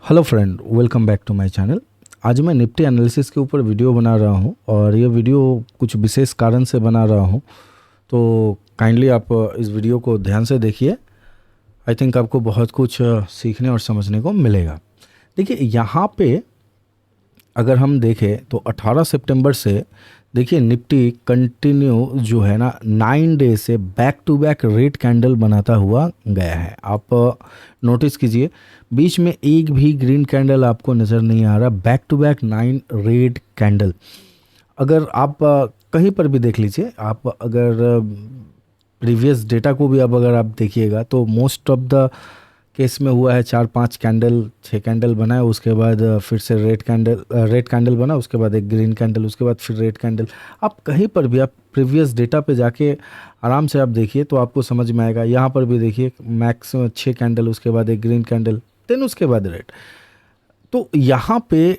Hello friend, welcome back to my channel. आज मैं Nifty analysis के ऊपर वीडियो बना रहा हूं और ये वीडियो कुछ विशेष कारण से बना रहा हूं, तो काइंडली आप इस वीडियो को ध्यान से देखिए। आई थिंक आपको बहुत कुछ सीखने और समझने को मिलेगा। देखिए यहाँ पे अगर हम देखें तो 18 सितंबर से देखिए निफ्टी कंटिन्यू जो है ना 9 डे से back to back red candle बनाता हुआ गया है। आप नोटिस कीजिए, बीच में एक भी ग्रीन कैंडल आपको नज़र नहीं आ रहा। Back to back 9 red candle. अगर आप कहीं पर भी देख लीजिए, आप अगर प्रीवियस डेटा को भी अब अगर आप देखिएगा तो मोस्ट ऑफ द केस में हुआ है 4-5 कैंडल, 6 कैंडल बना है, उसके बाद फिर से रेड कैंडल बना, उसके बाद एक ग्रीन कैंडल, उसके बाद फिर रेड कैंडल। आप कहीं पर भी आप प्रीवियस डेटा पे जाके आराम से आप देखिए तो आपको समझ में आएगा। यहाँ पर भी देखिए मैक्सिमम 6 कैंडल, उसके बाद एक ग्रीन कैंडल, देन उसके बाद रेड। तो यहाँ पे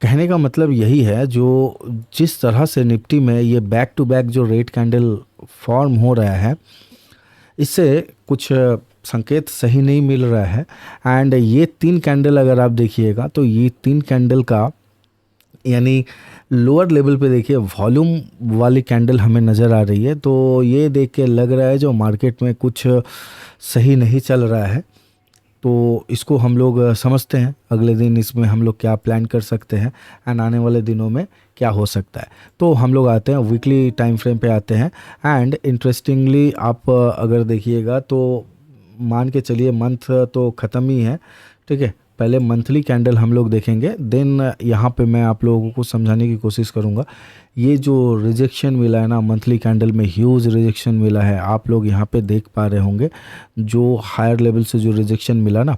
कहने का मतलब यही है, जो जिस तरह से निफ्टी में ये बैक टू बैक जो रेड कैंडल फॉर्म हो रहा है, इससे कुछ संकेत सही नहीं मिल रहा है। एंड ये 3 कैंडल अगर आप देखिएगा तो ये 3 कैंडल का यानी लोअर लेवल पे देखिए वॉल्यूम वाली कैंडल हमें नज़र आ रही है। तो ये देख के लग रहा है जो मार्केट में कुछ सही नहीं चल रहा है। तो इसको हम लोग समझते हैं, अगले दिन इसमें हम लोग क्या प्लान कर सकते हैं एंड आने वाले दिनों में क्या हो सकता है। तो हम लोग आते हैं वीकली टाइम फ्रेम पे आते हैं। एंड इंटरेस्टिंगली आप अगर देखिएगा तो मान के चलिए मंथ तो ख़त्म ही है, ठीक है। पहले मंथली कैंडल हम लोग देखेंगे, देन यहाँ पे मैं आप लोगों को समझाने की कोशिश करूँगा। ये जो रिजेक्शन मिला है ना मंथली कैंडल में, ह्यूज रिजेक्शन मिला है। आप लोग यहाँ पे देख पा रहे होंगे जो हायर लेवल से जो रिजेक्शन मिला ना,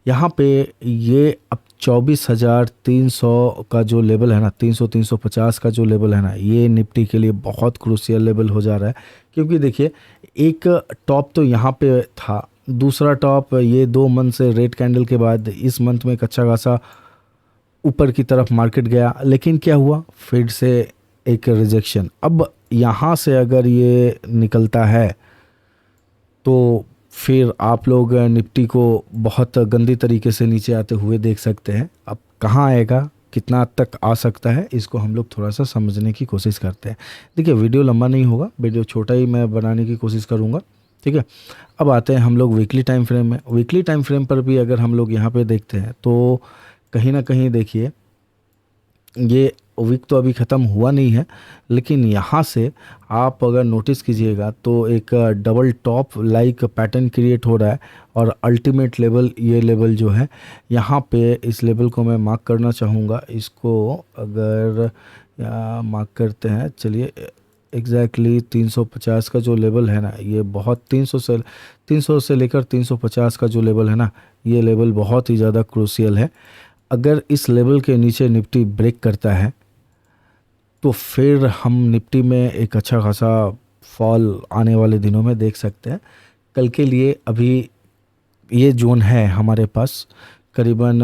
यहाँ पे ये अब 24,300 का जो लेवल है ना, 300-350 का जो लेवल है ना, ये निफ्टी के लिए बहुत क्रूशियल लेवल हो जा रहा है। क्योंकि देखिए एक टॉप तो यहाँ पे था, दूसरा टॉप ये 2 मंथ से रेड कैंडल के बाद इस मंथ में एक अच्छा खासा ऊपर की तरफ मार्केट गया, लेकिन क्या हुआ, फिर से एक रिजेक्शन। अब यहाँ से अगर ये निकलता है तो फिर आप लोग निफ्टी को बहुत गंदी तरीके से नीचे आते हुए देख सकते हैं। अब कहाँ आएगा, कितना तक आ सकता है, इसको हम लोग थोड़ा सा समझने की कोशिश करते हैं। देखिए वीडियो लंबा नहीं होगा, वीडियो छोटा ही मैं बनाने की कोशिश करूँगा, ठीक है। अब आते हैं हम लोग वीकली टाइम फ्रेम में। वीकली टाइम फ्रेम पर भी अगर हम लोग यहाँ पे देखते हैं तो कहीं ना कहीं देखिए ये वीक तो अभी ख़त्म हुआ नहीं है, लेकिन यहाँ से आप अगर नोटिस कीजिएगा तो एक double top like pattern create हो रहा है। और अल्टीमेट लेवल, ये लेवल जो है यहाँ पे, इस लेवल को मैं मार्क करना चाहूँगा। इसको अगर मार्क करते हैं, चलिए एग्जैक्टली 350 का जो लेवल है ना, ये बहुत 300 से लेकर 350 का जो लेवल है ना, ये लेवल बहुत ही ज़्यादा क्रूशियल है। अगर इस लेवल के नीचे निफ्टी ब्रेक करता है तो फिर हम निफ्टी में एक अच्छा खासा फॉल आने वाले दिनों में देख सकते हैं। कल के लिए अभी ये जोन है हमारे पास करीबन,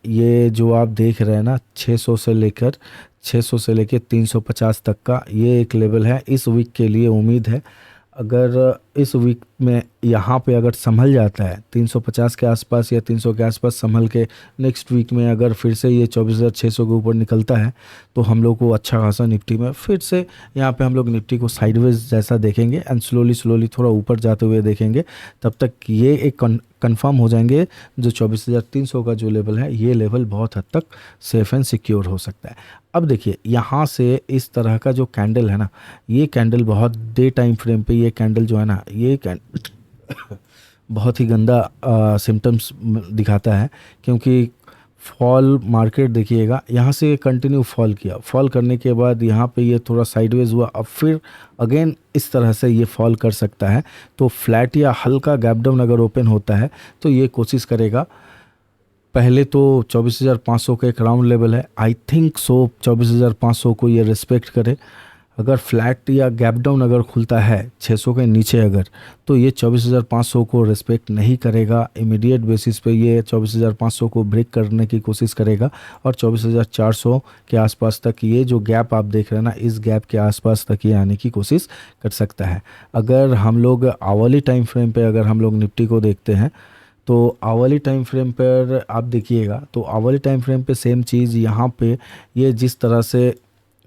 ये जो आप देख रहे हैं ना 600 से लेकर 350 तक का ये एक लेवल है। इस वीक के लिए उम्मीद है अगर इस वीक में यहाँ पे अगर संभल जाता है 350 के आसपास या 300 के आसपास संभल के, नेक्स्ट वीक में अगर फिर से ये 24,600 के ऊपर निकलता है तो हम लोग को अच्छा खासा निफ्टी में फिर से यहाँ पे हम लोग निफ्टी को साइडवेज जैसा देखेंगे एंड स्लोली थोड़ा ऊपर जाते हुए देखेंगे। तब तक ये एक कंफर्म हो जाएंगे जो 24,300 का जो लेवल है, ये लेवल बहुत हद तक सेफ एंड सिक्योर हो सकता है। अब देखिए यहाँ से इस तरह का जो कैंडल है ना, ये कैंडल बहुत डे टाइम फ्रेम पे ये कैंडल जो है ना, ये बहुत ही गंदा सिम्टम्स दिखाता है। क्योंकि फॉल मार्केट देखिएगा, यहाँ से कंटिन्यू फॉल किया, फॉल करने के बाद यहाँ पे ये थोड़ा साइडवेज हुआ, अब फिर अगेन इस तरह से ये फॉल कर सकता है। तो फ्लैट या हल्का गैप डाउन अगर ओपन होता है तो ये कोशिश करेगा, पहले तो 24,500 का एक राउंड लेवल है, आई थिंक सो 24,500 को ये रिस्पेक्ट करे। अगर फ्लैट या गैप डाउन अगर खुलता है 600 के नीचे अगर, तो ये 24,500 को रिस्पेक्ट नहीं करेगा। इमीडिएट बेसिस पे ये 24,500 को ब्रेक करने की कोशिश करेगा और 24,400 के आसपास तक, ये जो गैप आप देख रहे हैं ना, इस गैप के आसपास तक ये आने की कोशिश कर सकता है। अगर हम लोग आवरली टाइम फ्रेम पे अगर हम लोग निफ्टी को देखते हैं तो आवली टाइम फ्रेम पर आप देखिएगा, तो आवली टाइम फ्रेम पे सेम चीज़ यहाँ पे ये जिस तरह से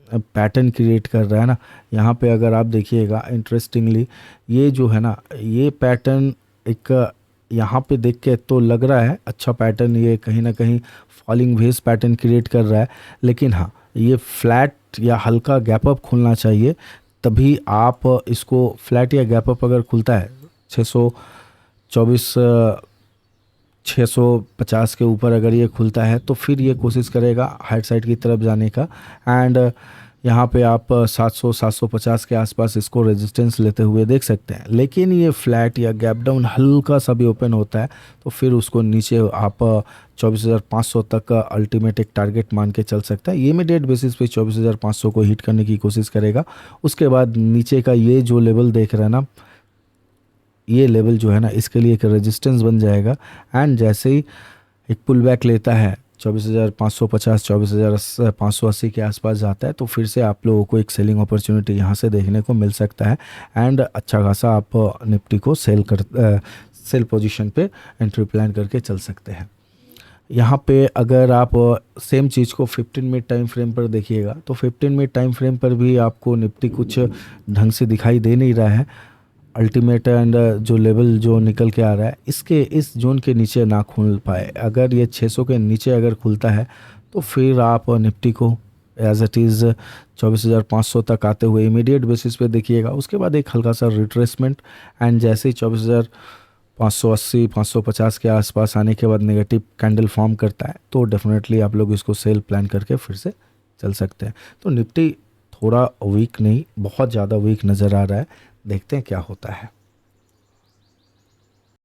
पैटर्न क्रिएट कर रहा है ना, यहाँ पे अगर आप देखिएगा इंटरेस्टिंगली, ये जो है ना ये पैटर्न एक यहाँ पे देख के तो लग रहा है अच्छा पैटर्न, ये कहीं ना कहीं फॉलिंग वेज पैटर्न क्रिएट कर रहा है, लेकिन हाँ ये फ्लैट या हल्का गैप अप खुलना चाहिए, तभी आप इसको फ्लैट या गैप अप अगर खुलता है 624 650 के ऊपर अगर ये खुलता है तो फिर ये कोशिश करेगा हाइट साइड की तरफ जाने का। एंड यहाँ पे आप 700 750 के आसपास इसको रेजिस्टेंस लेते हुए देख सकते हैं, लेकिन ये फ्लैट या गैप डाउन हल्का सा भी ओपन होता है तो फिर उसको नीचे आप 24,500 तक का अल्टीमेट एक टारगेट मान के चल सकता है। ये इमीडिएट बेसिस पे 24,500 को हिट करने की कोशिश करेगा। उसके बाद नीचे का ये जो लेवल देख रहे हैं ना, ये लेवल जो है ना इसके लिए एक रेजिस्टेंस बन जाएगा। एंड जैसे ही एक पुल बैक लेता है 24,550 24,580 के आसपास जाता है तो फिर से आप लोगों को एक सेलिंग अपॉर्चुनिटी यहाँ से देखने को मिल सकता है। एंड अच्छा खासा आप निफ्टी को सेल पोजीशन पे एंट्री प्लान करके चल सकते हैं। यहाँ पे अगर आप सेम चीज़ को 15 मिनट टाइम फ्रेम पर देखिएगा तो 15 मिनट टाइम फ्रेम पर भी आपको निफ्टी कुछ ढंग से दिखाई दे नहीं रहा है। अल्टीमेट एंड जो लेवल जो निकल के आ रहा है इसके इस जोन के नीचे ना खुल पाए, अगर ये 600 के नीचे अगर खुलता है तो फिर आप निफ्टी को एज इट इज़ 24,500 तक आते हुए इमीडिएट बेसिस पे देखिएगा। उसके बाद एक हल्का सा रिट्रेसमेंट एंड जैसे ही 24,580 550 के आसपास आने के बाद नेगेटिव कैंडल फॉर्म करता है तो डेफिनेटली आप लोग इसको सेल प्लान करके फिर से चल सकते हैं। तो निफ्टी थोड़ा वीक नहीं, बहुत ज़्यादा वीक नज़र आ रहा है, देखते हैं क्या होता है।